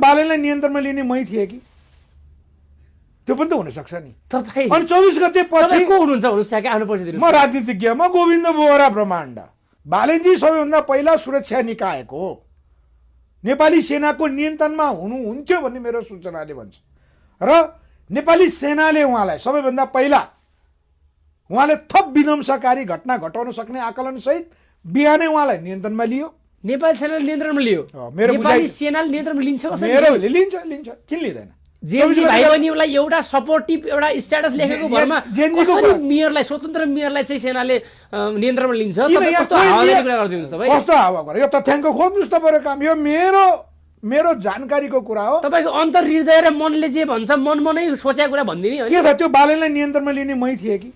बालनलाई नियन्त्रणमा लिने मै थिए कि त्यो पनि त हुनसक्छ नि। तपाईँ अनि 24 गते पछि को हुनुहुन्छ भन्नुहोस् ठ्याक्कै आफ्नो परिचय दिनुहोस्। म राजनीतिज्ञ, म गोविन्द बोहरा ब्रह्माण्ड। बालनजी सबैभन्दा पहिला सुरक्षा निकायको नेपाली सेनाको नियन्त्रणमा हुनुहुन्थ्यो भन्ने मेरो सूचनाले भन्छ र नेपाली सेनाले उहाँलाई सबैभन्दा पहिला उहाँले थप विध्वंसकारी घटना घटाउन सक्ने आकलनसहित बिहानै उहाँलाई नियन्त्रणमा लियो। नेपाली सेनाले नियन्त्रणमा लियो। मेरो नेपाली सेनाले नियन्त्रणमा लिन्छ कसरी? मेरो लिन्छ किन लिँदैन? जेएनजी भाइ बहिनीलाई एउटा सपोर्टिभ एउटा स्ट्याटस लेखेको भरमा कसरी मेयरलाई स्वतन्त्र मेयरलाई चाहिँ सेनाले नियन्त्रणमा लिन्छ? कस्तो हावाले कुरा गरिदिनुहोस् तपाईँ। कस्तो हावा गरे? यो तथ्याङ्क खोज्नुहोस् तपाईँको काम। यो मेरो जानकारीको कुरा हो। तपाईँको अन्तर्हृदय र मनले जे भन्छ मनमनै सोचेको कुरा भनिदिने हो। के छ त्यो बालनलाई नियन्त्रणमा लिने मै थिए कि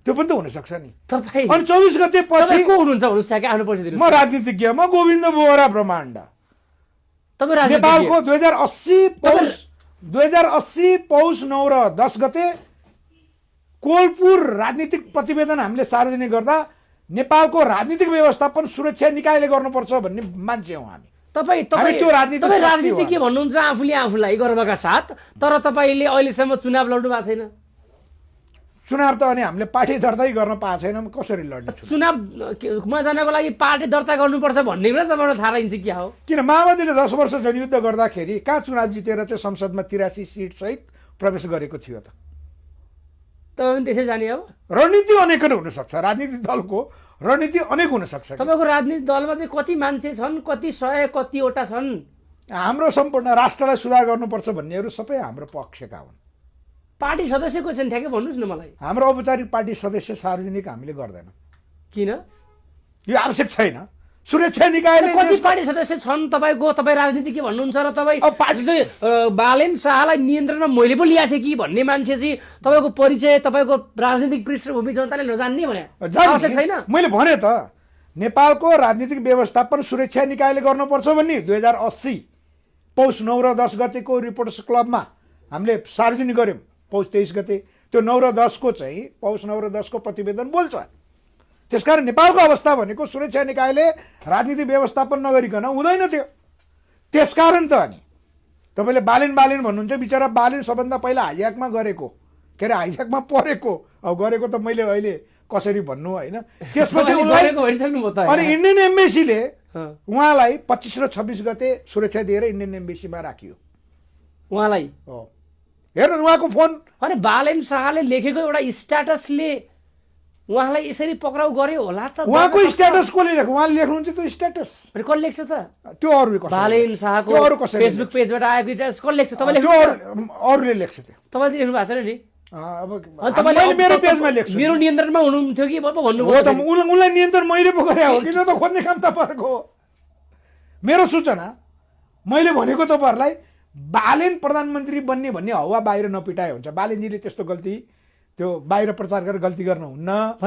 त्यो पनि त हुनसक्छ नि। तपाईँ अनि 24 गते पछि को हुनुहुन्छ भन्नुहोस् ठ्याक्कै आफ्नो परिचय दिनुहोस्। म राजनीतिज्ञ, म गोविन्द बोहरा ब्रह्माण्ड। तपाईँ नेपालको 2080 पौष 9 र 10 गते कोलपुर राजनीतिक प्रतिवेदन हामीले सार्वजनिक गर्दा नेपालको राजनीतिक व्यवस्थापन सुरक्षा निकायले गर्नुपर्छ भन्ने मान्छे हौँ हामी। तपाईँ राजनीति के भन्नुहुन्छ आफूले आफूलाई गर्वका साथ, तर तपाईँले अहिलेसम्म चुनाव लड्नु भएको छैन। चुनाव त अनि हामीले पार्टी दर्तै गर्न पाएको छैनौँ, कसरी लड्ने? चुनावमा जानको लागि पार्टी दर्ता गर्नुपर्छ भन्ने कुरा तपाईँलाई थाहा रहन्छ क्या हो? किन माओवादीले 10 वर्ष जनयुद्ध गर्दाखेरि कहाँ चुनाव जितेर चाहिँ संसदमा 83 सिट सहित प्रवेश गरेको थियो त? तपाईँ पनि त्यसै जाने अब? रणनीति अनेक हुनसक्छ, राजनीतिक दलको रणनीति अनेक हुनसक्छ। तपाईँको राजनीतिक दलमा चाहिँ कति मान्छे छन्, कति 100 कतिवटा छन्? हाम्रो सम्पूर्ण राष्ट्रलाई सुधार गर्नुपर्छ भन्नेहरू सबै हाम्रो पक्षका हुन्। पार्टी सदस्य को छन् ठ्याक्कै भन्नुहोस् न मलाई। हाम्रो औपचारिक पार्टी सदस्य सार्वजनिक हामीले गर्दैनौँ। किन? यो आवश्यक छैन। सुरक्षा निकायले कति पार्टी सदस्य छन् तपाईँ राजनीति के भन्नुहुन्छ र तपाईँ बालेन शाहलाई नियन्त्रणमा मैले पो ल्याएको थिएँ कि भन्ने मान्छे चाहिँ तपाईँको परिचय, तपाईँको राजनीतिक पृष्ठभूमि जनताले नजान्ने भने आवश्यक छैन? मैले भने त नेपालको राजनीतिक व्यवस्थापन सुरक्षा निकायले गर्नुपर्छ भन्ने 2080 पौष 9 र 10 गतेको रिपोर्टर्स क्लबमा हामीले सार्वजनिक गर्यौँ। पौष 23 गते त्यो 9 र 10 को चाहिँ पौष 9 र 10 को प्रतिवेदन बोल्छ। त्यसकारण नेपालको अवस्था भनेको सुरक्षा निकायले राजनीतिक व्यवस्थापन नगरिकन हुँदैन थियो। त्यसकारण त अनि तपाईँले बालेन भन्नुहुन्छ, बिचरा बालेन सबभन्दा पहिला हाइज्याकमा गरेको, के अरे हाइज्याकमा परेको, अब गरेको त मैले अहिले कसरी भन्नु होइन। त्यसपछि अनि इन्डियन एम्बेसीले उहाँलाई 25 र 26 गते सुरक्षा दिएर इन्डियन एम्बेसीमा राखियो उहाँलाई। हो हेर्नु उहाँको फोन। अनि बालेन शाहले लेखेको एउटा स्ट्याटसले उहाँलाई यसरी पक्राउ गर्यो होला त? उहाँको स्ट्याटस कसले लेख्छ? उहाँले लेख्नुहुन्छ त्यो स्ट्याटस? अनि कसले लेख्छ त? त्यो अरूले कसले? बालेन शाहको फेसबुक पेजबाट आएको स्ट्याटस कसले लेख्छ? तपाईँले त्यो अरूले लेख्छ त्यो। तपाईँले लेख्नु भएको छैन नि? अब मैले मेरो पेजमा लेख्छु। मेरो नियन्त्रणमा हुनुहुन्थ्यो कि भन्नुभयो? हो त उनलाई नियन्त्रण मैले पो गरे हो किन त खोज्ने काम तपाईँहरूको? मेरो सूचना मैले भनेको तपाईँहरूलाई बालेन प्रधानमन्त्री बन्ने भन्ने हवा बाहिर नपिटाए हुन्छ। बालेनजीले त्यस्तो गल्ती त्यो बाहिर प्रचार गरेर गल्ती गर्न हुन्न।